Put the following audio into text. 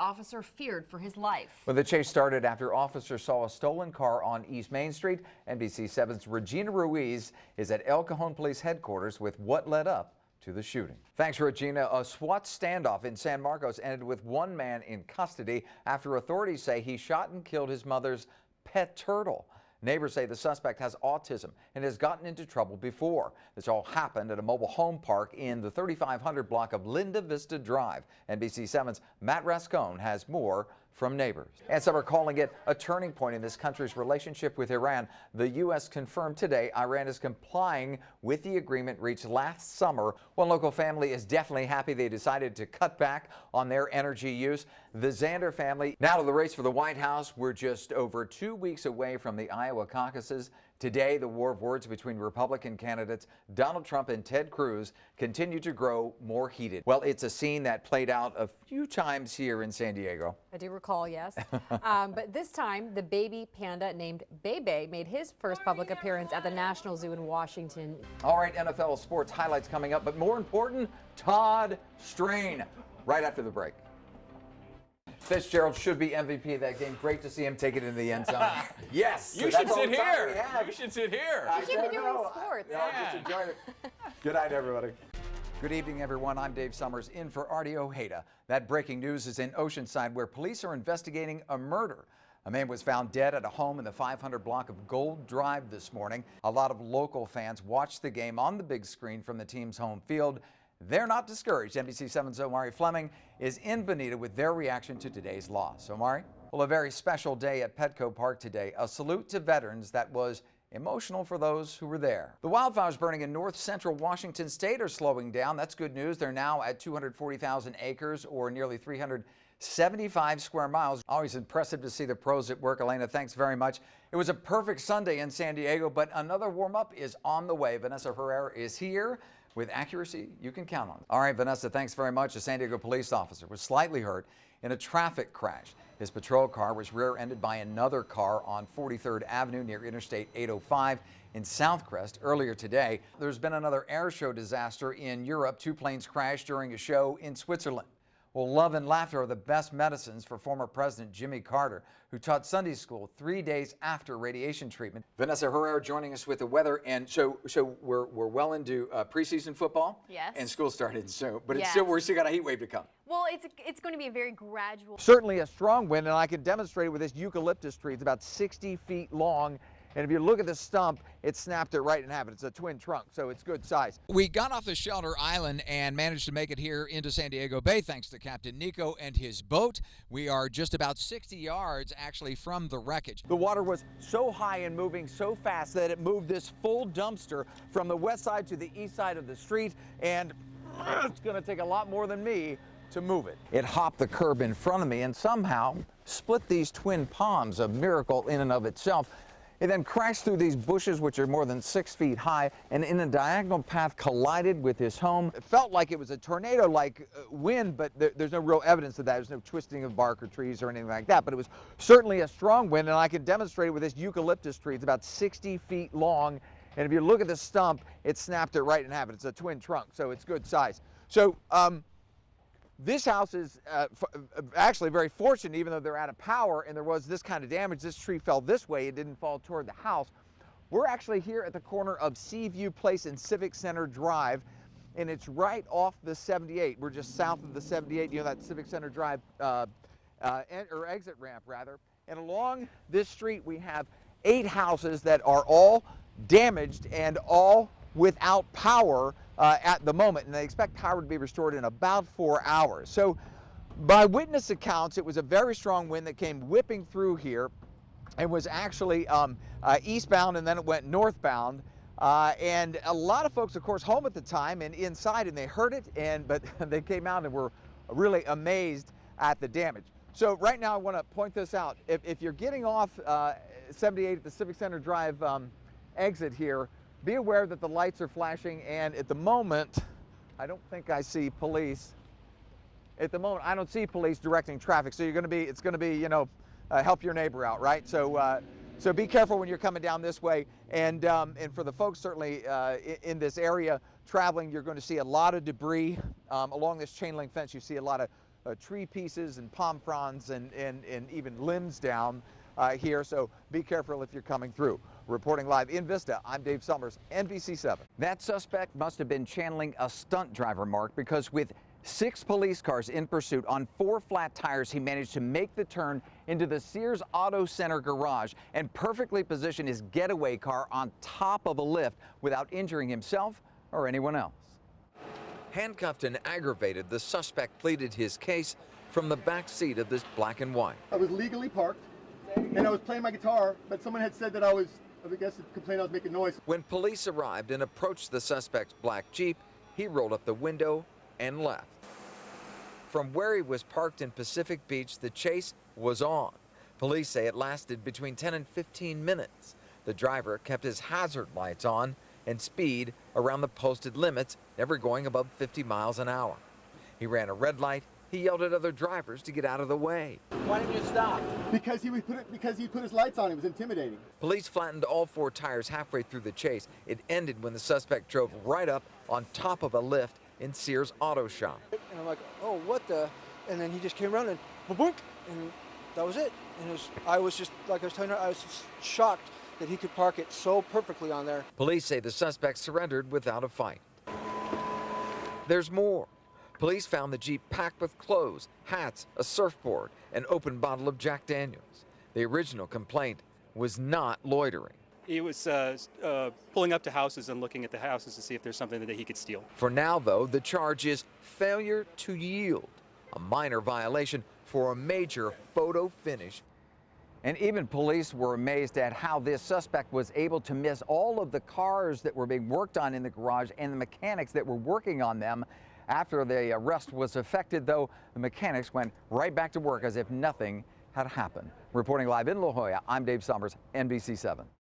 officer feared for his life. Well, the chase started after officers saw a stolen car on East Main Street. NBC7's Regina Ruiz is at El Cajon Police Headquarters with what led up to the shooting. Thanks, Regina. A SWAT standoff in San Marcos ended with one man in custody after authorities say he shot and killed his mother's pet turtle. Neighbors say the suspect has autism and has gotten into trouble before. This all happened at a mobile home park in the 3500 block of Linda Vista Drive. NBC7's Matt Rascone has more from neighbors. And some are calling it a turning point in this country's relationship with Iran. The U.S. confirmed today Iran is complying with the agreement reached last summer. One local family is definitely happy they decided to cut back on their energy use. The Zander family now to the race for the White House. We're just over 2 weeks away from the Iowa caucuses. Today, the war of words between Republican candidates Donald Trump and Ted Cruz continue to grow more heated. Well, it's a scene that played out a few times here in San Diego. I do recall, yes. But this time, the baby panda named Bebe made his first public appearance at the National Zoo in Washington. All right, NFL sports highlights coming up, but more important, Todd Strain right after the break. Fitzgerald should be MVP of that game. Great to see him take it into the end zone. Yes. You should sit here. You should sit here. You should be doing sports. Yeah. Just enjoying it. Good night, everybody. Good evening, everyone. I'm Dave Summers in for Artie Ojeda. That breaking news is in Oceanside, where police are investigating a murder. A man was found dead at a home in the 500 block of Gold Drive this morning. A lot of local fans watched the game on the big screen from the team's home field. They're not discouraged. NBC7's Omari Fleming is in Bonita with their reaction to today's loss. Omari? Well, a very special day at Petco Park today. A salute to veterans that was emotional for those who were there. The wildfires burning in north central Washington state are slowing down. That's good news. They're now at 240,000 acres or nearly 375 square miles. Always impressive to see the pros at work. Elena, thanks very much. It was a perfect Sunday in San Diego, but another warm-up is on the way. Vanessa Herrera is here with accuracy you can count on. All right, Vanessa, thanks very much. A San Diego police officer was slightly hurt in a traffic crash. His patrol car was rear-ended by another car on 43rd Avenue near Interstate 805 in Southcrest earlier today. There's been another air show disaster in Europe. Two planes crashed during a show in Switzerland. Well, love and laughter are the best medicines for former President Jimmy Carter, who taught Sunday school 3 days after radiation treatment. Vanessa Herrera joining us with the weather. And so we're well into preseason football. Yes. And school started soon, but Yes. we're still got a heat wave to come. Well, it's going to be a very gradual. Certainly a strong wind, and I can demonstrate it with this eucalyptus tree. It's about 60 feet long. And if you look at the stump, it snapped it right in half. It's a twin trunk, so it's good size. We got off the shelter island and managed to make it here into San Diego Bay thanks to Captain Nico and his boat. We are just about 60 yards actually from the wreckage. The water was so high and moving so fast that it moved this full dumpster from the west side to the east side of the street, and it's going to take a lot more than me to move it. It hopped the curb in front of me and somehow split these twin palms, a miracle in and of itself. It then crashed through these bushes, which are more than 6 feet high, and in a diagonal path collided with his home. It felt like it was a tornado-like wind, but there's no real evidence of that. There's no twisting of bark or trees or anything like that, but it was certainly a strong wind, and I can demonstrate it with this eucalyptus tree. It's about 60 feet long, and if you look at the stump, it snapped it right in half. It's a twin trunk, so it's good size. So, this house is actually very fortunate, even though they're out of power and there was this kind of damage. This tree fell this way. It didn't fall toward the house. We're actually here at the corner of Seaview Place and Civic Center Drive, and it's right off the 78. We're just south of the 78, you know, that Civic Center Drive, or exit ramp, rather. And along this street, we have 8 houses that are all damaged and all without power at the moment, and they expect power to be restored in about 4 hours. So by witness accounts, it was a very strong wind that came whipping through here and was actually eastbound, and then it went northbound. And a lot of folks, of course, home at the time and inside, and they heard it, but they came out and were really amazed at the damage. So right now I want to point this out. If you're getting off 78 at the Civic Center Drive exit here, be aware that the lights are flashing, and at the moment, I don't think I see police. At the moment, I don't see police directing traffic. So it's going to be, you know, help your neighbor out, right? So, so be careful when you're coming down this way. And for the folks certainly in this area traveling, you're going to see a lot of debris along this chain link fence. You see a lot of tree pieces and palm fronds and even limbs down here, so be careful if you're coming through. Reporting live in Vista, I'm Dave Summers, NBC7. That suspect must have been channeling a stunt driver, Mark, because with 6 police cars in pursuit on 4 flat tires, he managed to make the turn into the Sears Auto Center garage and perfectly position his getaway car on top of a lift without injuring himself or anyone else. Handcuffed and aggravated, the suspect pleaded his case from the back seat of this black and white. I was legally parked, and I was playing my guitar, but someone had said that I guess it complained I was making noise. When police arrived and approached the suspect's black Jeep, he rolled up the window and left. From where he was parked in Pacific Beach, the chase was on. Police say it lasted between 10 and 15 minutes. The driver kept his hazard lights on and speed around the posted limits, never going above 50 miles an hour. He ran a red light. He yelled at other drivers to get out of the way. Why didn't you stop? Because he put his lights on. It was intimidating. Police flattened all 4 tires halfway through the chase. It ended when the suspect drove right up on top of a lift in Sears Auto Shop. And I'm like, oh, what the? And then he just came running, boom, and that was it. And I was just, like I was telling her, I was just shocked that he could park it so perfectly on there. Police say the suspect surrendered without a fight. There's more. Police found the Jeep packed with clothes, hats, a surfboard, an open bottle of Jack Daniels. The original complaint was not loitering. He was pulling up to houses and looking at the houses to see if there's something that he could steal. For now, though, the charge is failure to yield, a minor violation for a major photo finish. And even police were amazed at how this suspect was able to miss all of the cars that were being worked on in the garage and the mechanics that were working on them. After the arrest was effected, though, the mechanics went right back to work as if nothing had happened. Reporting live in La Jolla, I'm Dave Summers, NBC7.